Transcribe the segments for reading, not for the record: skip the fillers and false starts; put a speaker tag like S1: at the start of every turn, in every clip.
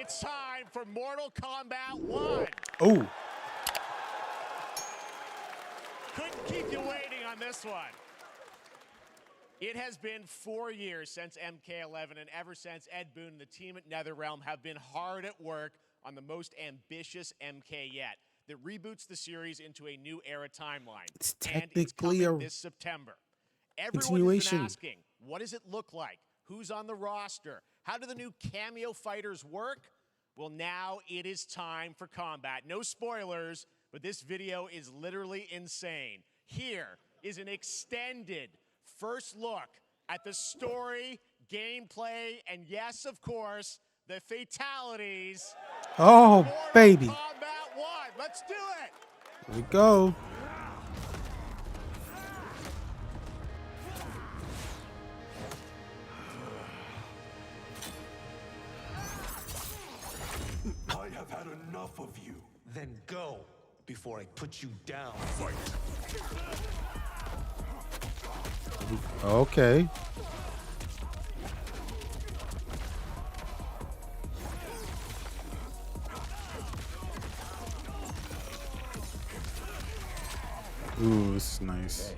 S1: It's time for Mortal Kombat 1.
S2: Oh.
S1: Couldn't keep you waiting on this one. It has been 4 years since MK11, and ever since, Ed Boon and the team at NetherRealm have been hard at work on the most ambitious MK yet that reboots the series into a new era timeline.
S2: It's
S1: and it's
S2: technically
S1: coming
S2: a
S1: this September. Everyone has
S2: continuation.
S1: been asking, what does it look like? Who's on the roster? How do the new cameo fighters work? Well, now it is time for combat. No spoilers, but this video is literally insane. Here is an extended first look at the story, gameplay, and yes, of course, the fatalities.
S2: Oh, baby.
S1: Kombat 1. Let's do it.
S2: Here we go.
S3: I have had enough of you.
S4: Then go before I put you down.
S3: Fight.
S2: Okay. Ooh, this is nice.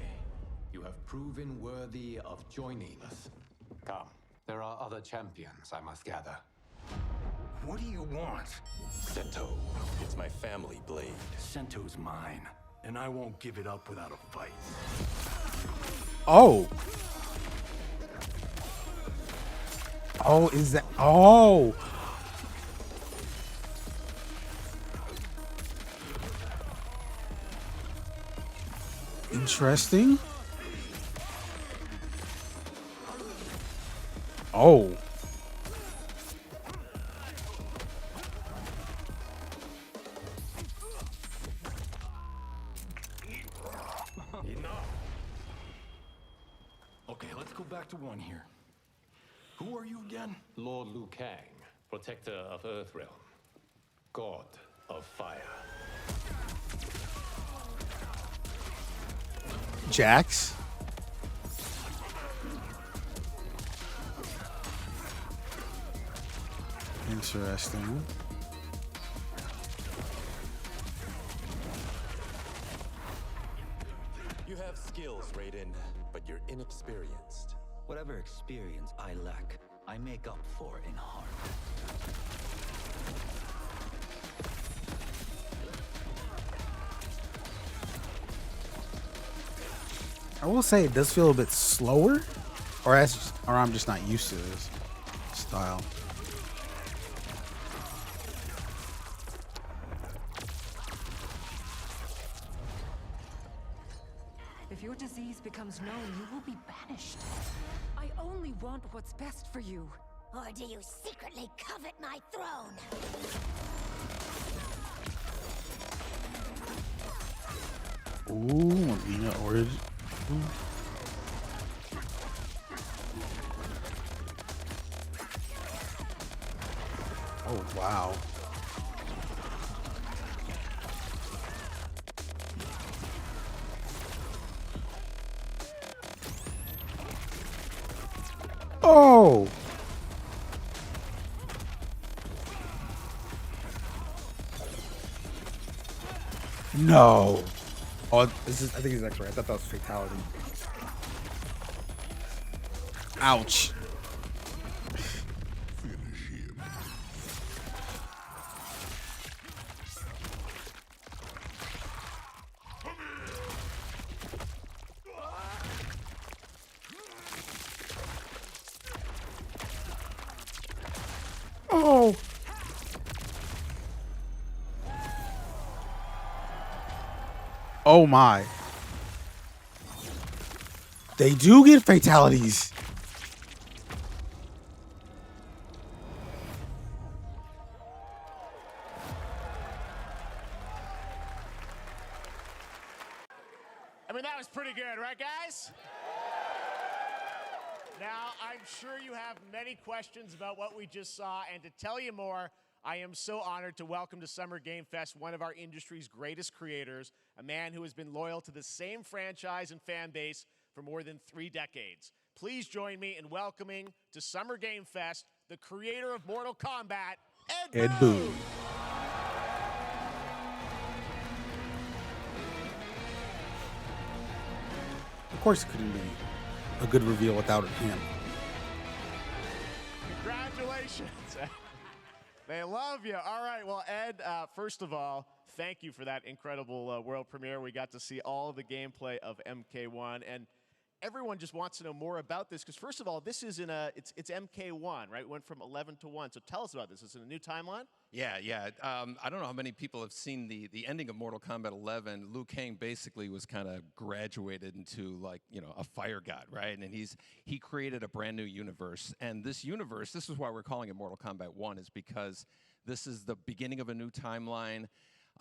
S5: You have proven worthy of joining us. Come, there are other champions I must gather.
S3: What do you want?
S6: Sento, it's my family blade.
S3: Sento's mine, and I won't give it up without a fight.
S2: Oh. Oh, is that? Oh. Interesting. Oh.
S3: Enough. Okay, let's go back to one here. Who are you again?
S5: Lord Liu Kang, protector of Earthrealm, god of fire.
S2: Jax. Interesting.
S6: You have skills, Raiden, but you're inexperienced.
S7: Whatever experience I lack, I make up for in heart.
S2: I will say it does feel a bit slower, or I'm just not used to this style.
S8: If your disease becomes known, you will be banished. I only want what's best for you.
S9: Or do you secretly covet my throne?
S2: Ooh, Marina Origin. Oh, wow. Oh! No. Oh, this is. I think he's X-ray. I thought that was fatality. Ouch.
S3: Finish him.
S2: Oh. Oh my. They do get fatalities.
S1: I mean, that was pretty good, right, guys? Now, I'm sure you have many questions about what we just saw, and to tell you more, I am so honored to welcome to Summer Game Fest one of our industry's greatest creators, a man who has been loyal to the same franchise and fan base for more than 3 decades. Please join me in welcoming to Summer Game Fest the creator of Mortal Kombat,
S2: Ed Boon. Of course, it couldn't be a good reveal without him.
S1: Congratulations. They love you. All right. Well, Ed, first of all, thank you for that incredible world premiere. We got to see all of the gameplay of MK1, and everyone just wants to know more about this because, first of all, this is it's MK1, right? It went from 11 to 1. So tell us about this. Is it a new timeline?
S10: Yeah. I don't know how many people have seen the ending of Mortal Kombat 11. Liu Kang basically was kind of graduated into, like, you know, a fire god, right? And he created a brand new universe. And this universe, this is why we're calling it Mortal Kombat 1, is because this is the beginning of a new timeline.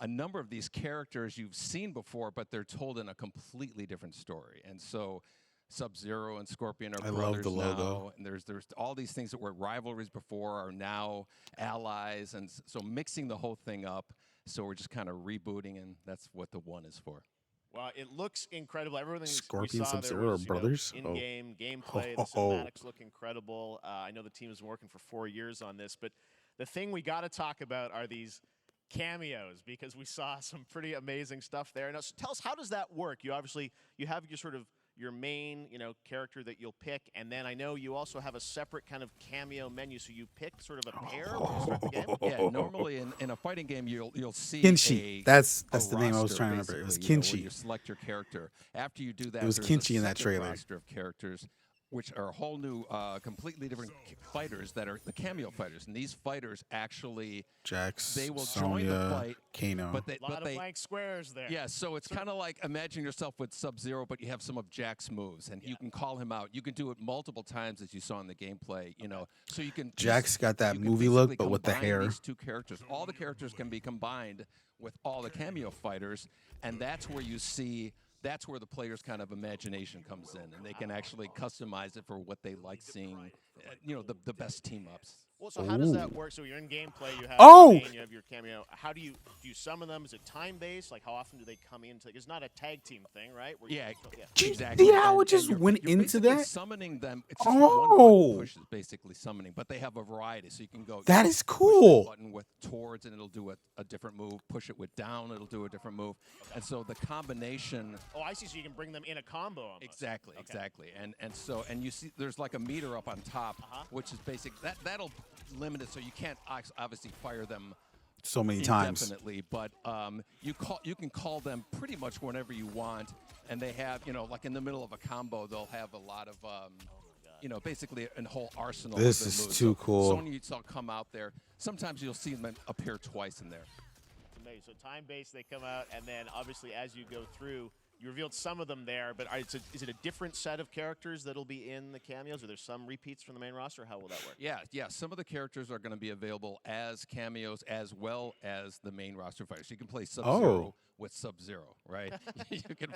S10: A number of these characters you've seen before, but they're told in a completely different story. And so Sub-Zero and Scorpion are brothers now, and there's all these things that were rivalries before are now allies, and so mixing the whole thing up. So we're just kind of rebooting, and that's what the 1 is for.
S1: Well, it looks incredible. Everything
S2: Scorpion,
S1: we saw
S2: Sub-Zero
S1: there
S2: are
S1: was,
S2: brothers?
S1: in-game gameplay. The cinematics look incredible. I know the team has been working for 4 years on this, but the thing we got to talk about are these cameos, because we saw some pretty amazing stuff there. Now, so tell us, how does that work? You have your sort of your main, character that you'll pick, and then I know you also have a separate kind of cameo menu, so you pick sort of a pair when you start the game?
S10: Yeah, normally in a fighting game, you'll see
S2: Kinshi. That's the name I was trying to remember. It was Kinshi.
S10: You select your character. After you do that,
S2: it was Kinshi in that trailer.
S10: Roster of characters, which are a whole new, completely different fighters that are the cameo fighters. And these fighters actually,
S2: Jax,
S10: they will
S2: Sonya,
S10: join the fight.
S2: Kano.
S1: A lot of blank squares there.
S10: Yeah, so it's kind of like imagine yourself with Sub-Zero, but you have some of Jax's moves, and you can call him out. You can do it multiple times, as you saw in the gameplay. So you can.
S2: Jax got that movie look, but with the hair.
S10: These two characters, all the characters can be combined with all the cameo fighters, and that's where you see. That's where the player's kind of imagination comes in, and they can actually customize it for what they like seeing, the best team-ups.
S1: Well, so how does that work? So you're in gameplay, you have your main, you have your cameo. How do you summon them? Is it time-based? Like, how often do they come in? It's not a tag team thing, right?
S10: Exactly.
S2: See how it just went into that?
S10: Summoning them. It's just one push is basically summoning, but they have a variety, so you can go.
S2: That is cool.
S10: Push the button with towards, and it'll do a different move. Push it with down, it'll do a different move. And so the combination.
S1: Oh, I see. So you can bring them in a combo. Almost.
S10: Exactly. And you see, there's like a meter up on top, which is basic. That'll limit it, so you can't obviously fire them
S2: so many times.
S10: Definitely, but you can call them pretty much whenever you want, and they have like in the middle of a combo, they'll have a lot of basically a whole arsenal.
S2: This
S10: of
S2: is
S10: moves.
S2: too
S10: so
S2: cool.
S10: Sonya, you'll come out there. Sometimes you'll see them appear twice in there.
S1: So time-based, they come out, and then obviously as you go through, you revealed some of them there, but is it a different set of characters that'll be in the cameos? Are there some repeats from the main roster? How will that work?
S10: Yeah. Some of the characters are going to be available as cameos as well as the main roster fighters. So you can play Sub-Zero with Sub-Zero, right? You can.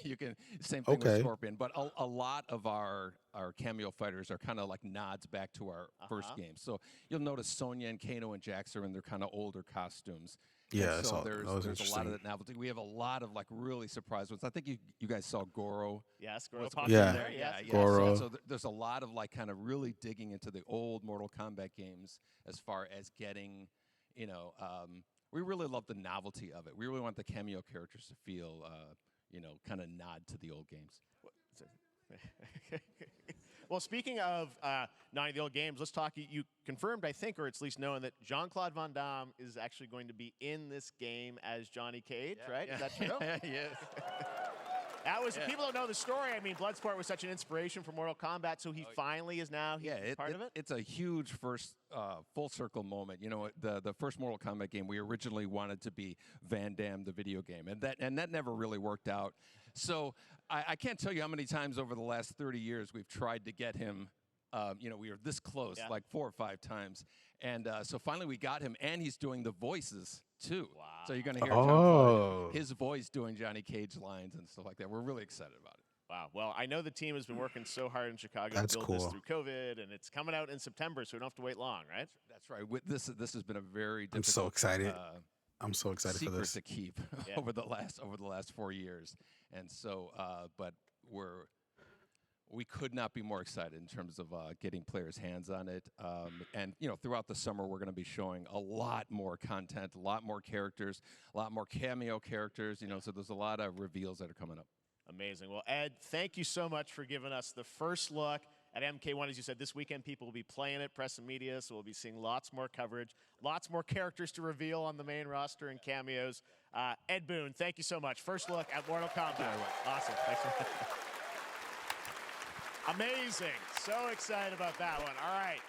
S10: You can. Same thing with Scorpion. But a lot of our cameo fighters are kind of like nods back to our first game. So you'll notice Sonya and Kano and Jax are in their kind of older costumes.
S2: Yeah,
S10: so there's a lot of that novelty. We have a lot of like really surprise ones. I think you guys saw Goro.
S1: Yes, Goro.
S2: Yeah, Goro.
S10: So there's a lot of like kind of really digging into the old Mortal Kombat games as far as getting, we really love the novelty of it. We really want the cameo characters to feel, kind of nod to the old games.
S1: Well, speaking of not the old games, let's talk. You confirmed, I think, or it's at least known, that Jean-Claude Van Damme is actually going to be in this game as Johnny Cage, right? Is that true?
S10: Yes.
S1: People don't know the story. I mean, Bloodsport was such an inspiration for Mortal Kombat, so he finally is now part of it?
S10: It's a huge first full circle moment. The first Mortal Kombat game, we originally wanted to be Van Damme, the video game, and that never really worked out. So I can't tell you how many times over the last 30 years we've tried to get him. We were this close, like 4 or 5 times. And so finally we got him, and he's doing the voices, too. Wow. So you're going to hear his voice doing Johnny Cage lines and stuff like that. We're really excited about it.
S1: Wow. Well, I know the team has been working so hard in Chicago to build this through COVID, and it's coming out in September, so we don't have to wait long, right?
S10: That's right. This has been a very difficult.
S2: I'm so excited. I'm so excited for this.
S10: Secret to keep over the last 4 years, and so but we could not be more excited in terms of getting players' hands on it. And, you know, throughout the summer, we're going to be showing a lot more content, a lot more characters, a lot more cameo characters, you know, so there's a lot of reveals that are coming up.
S1: Amazing. Well, Ed, thank you so much for giving us the first look at MK1. As you said, this weekend people will be playing it, press and media, so we'll be seeing lots more coverage, lots more characters to reveal on the main roster and cameos. Ed Boon, thank you so much. First look at Mortal Kombat. Awesome. Thanks so much. Amazing. So excited about that one. All right.